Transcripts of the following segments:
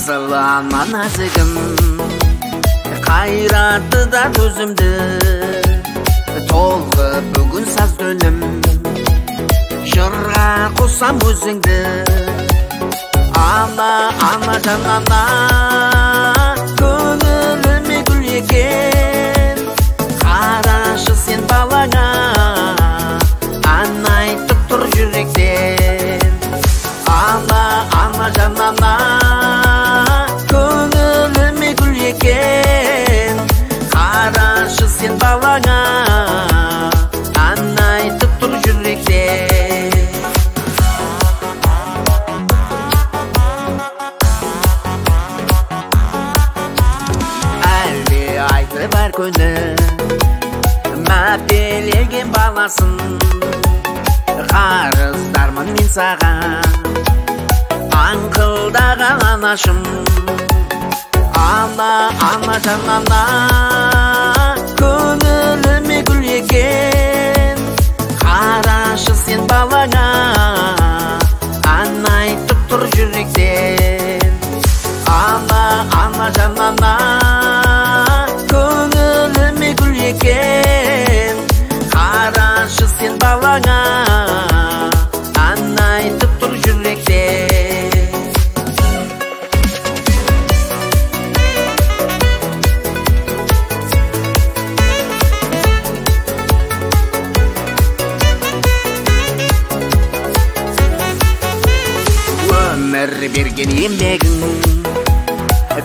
Asıl ana nazigim, қайраты да төзімді, толқы бүгін саз дөнім, жырға қосам өзіңді. Ана, ана жан ана, көңіліме гүл екен, қарашы сен балаңа, ән айтып тұр жүректен. Ана, ана жан ана, көңіліме гүл екен, қарашы сен балаңа, ән айтып тұр жүректен. Әлде айты бар көні, мәпелеген баласын, қарыздармын мен саған, аңқылдаған анашым. Ана, ана жан ана, көңіліме гүл екен, қарашы сен балаңа, ән айтып тұр жүректен. Ана, ана жан ана, көңіліме гүл екен, қарашы сен балаңа, ән айтып тұр жүректен. Өмір берген еңбегің,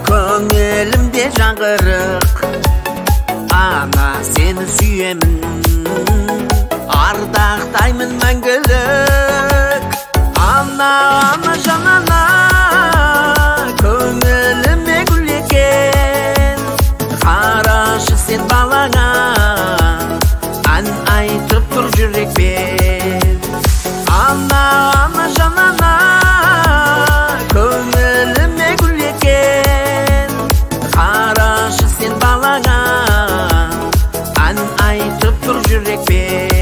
көңілімде жаңғырық. Ана, сені сүйемін, ардақтаймын мәңгілік. Ана, ана жан ана, көңіліме гүл екен, қарашы сен балаңа, ән айтып тұр жүрекпен. Ана, ана жан ана, көңіліме гүл екен, қарашы сен балаңа, ән айтып тұр жүрекпен.